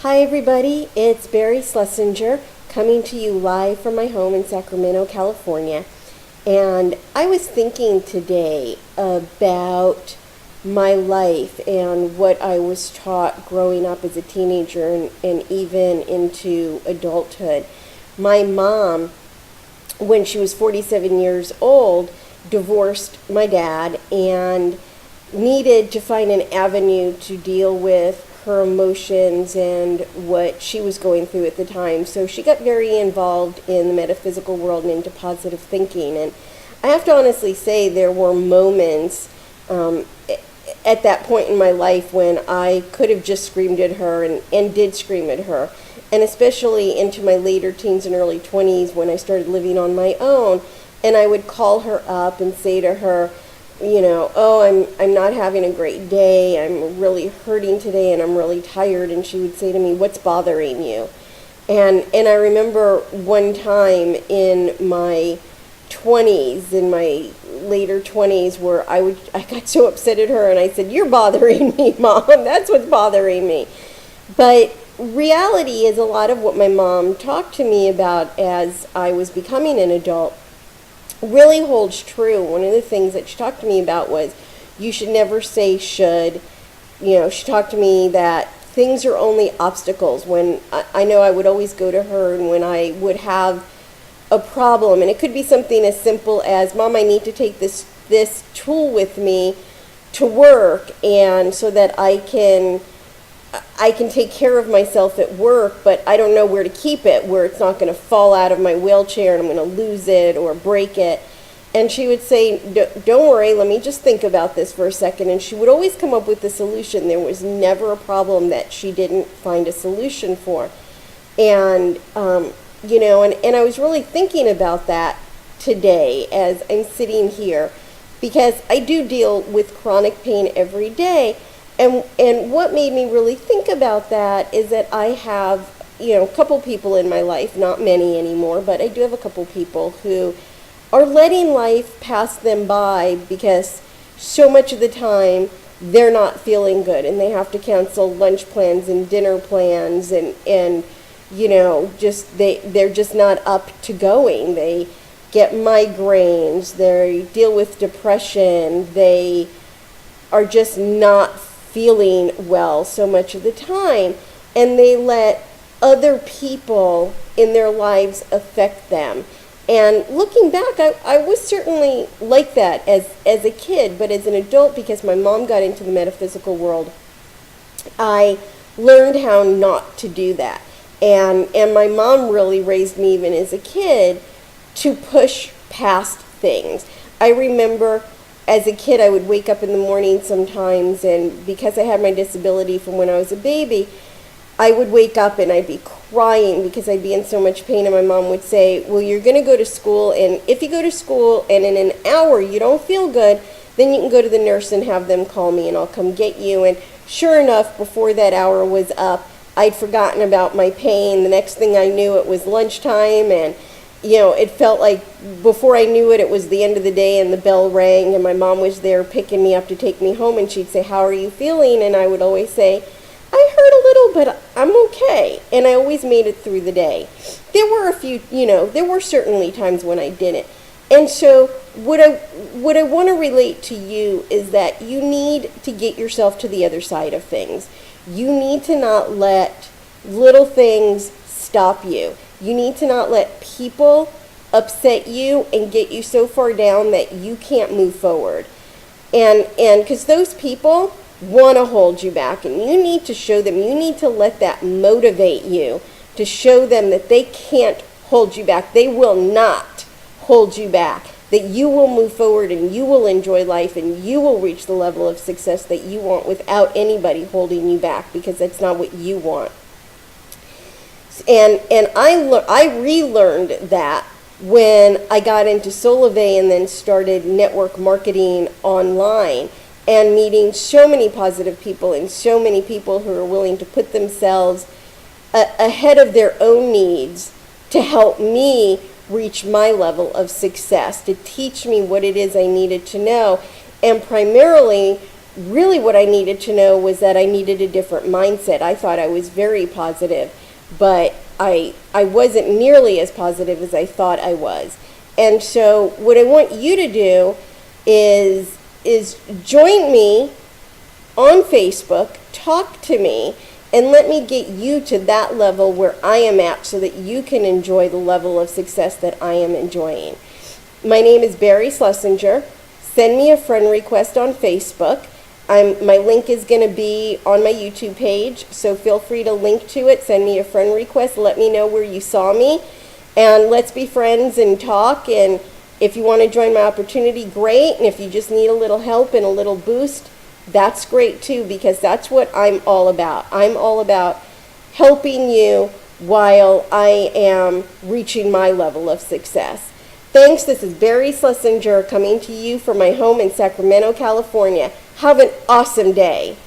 Hi everybody, it's Barry Schlesinger coming to you live from my home in Sacramento, California. And I was thinking today about my life and what I was taught growing up as a teenager and even into adulthood. My mom, when she was 47 years old, divorced my dad and needed to find an avenue to deal with her emotions and what she was going through at the time. So she got very involved in the metaphysical world and into positive thinking. And I have to honestly say there were moments at that point in my life when I could have just screamed at her and did scream at her. And especially into my later teens and early 20s when I started living on my own. And I would call her up and say to her, oh, I'm not having a great day. I'm really hurting today and I'm really tired. And she would say to me, what's bothering you? And I remember one time in my 20s, in my later 20s, where I got so upset at her and I said, you're bothering me, Mom. That's what's bothering me. But reality is a lot of what my mom talked to me about as I was becoming an adult really holds true. One of the things that she talked to me about was you should never say should. She talked to me that things are only obstacles. When I know I would always go to her and when I would have a problem, and it could be something as simple as, Mom, I need to take this tool with me to work and so that I can take care of myself at work, but I don't know where to keep it, where it's not going to fall out of my wheelchair and I'm going to lose it or break it. And she would say, don't worry, let me just think about this for a second. And she would always come up with a solution. There was never a problem that she didn't find a solution for. And, and I was really thinking about that today as I'm sitting here, because I do deal with chronic pain every day. And what made me really think about that is that I have, a couple people in my life, not many anymore, but I do have a couple people who are letting life pass them by because so much of the time they're not feeling good and they have to cancel lunch plans and dinner plans and they're just not up to going. They get migraines, they deal with depression, they are just not feeling well so much of the time, and they let other people in their lives affect them. And looking back, I was certainly like that as a kid, but as an adult, because my mom got into the metaphysical world, I learned how not to do that. And my mom really raised me, even as a kid, to push past things. I remember as a kid, I would wake up in the morning sometimes, and because I had my disability from when I was a baby, I would wake up and I'd be crying because I'd be in so much pain, and my mom would say, well, you're going to go to school, and if you go to school and in an hour you don't feel good, then you can go to the nurse and have them call me and I'll come get you. And sure enough, before that hour was up, I'd forgotten about my pain. The next thing I knew, it was lunchtime, and it felt like before I knew it, it was the end of the day and the bell rang and my mom was there picking me up to take me home, and she'd say, how are you feeling? And I would always say, I hurt a little, but I'm okay. And I always made it through the day. There were a few, there were certainly times when I didn't. And so what I want to relate to you is that you need to get yourself to the other side of things. You need to not let little things stop you. You need to not let people upset you and get you so far down that you can't move forward. And because those people want to hold you back, and you need to show them, you need to let that motivate you to show them that they can't hold you back. They will not hold you back, that you will move forward and you will enjoy life and you will reach the level of success that you want without anybody holding you back, because that's not what you want. And I relearned that when I got into Solivay and then started network marketing online and meeting so many positive people and so many people who are willing to put themselves ahead of their own needs to help me reach my level of success, to teach me what it is I needed to know, and primarily really what I needed to know was that I needed a different mindset. I thought I was very positive, but I wasn't nearly as positive as I thought I was. And so what I want you to do is join me on Facebook, talk to me, and let me get you to that level where I am at so that you can enjoy the level of success that I am enjoying. My name is Barry Schlesinger. Send me a friend request on Facebook. My link is going to be on my YouTube page, so feel free to link to it. Send me a friend request. Let me know where you saw me, and let's be friends and talk. And if you want to join my opportunity, great. And if you just need a little help and a little boost, that's great too, because that's what I'm all about. I'm all about helping you while I am reaching my level of success. Thanks. This is Barry Schlesinger coming to you from my home in Sacramento, California. Have an awesome day.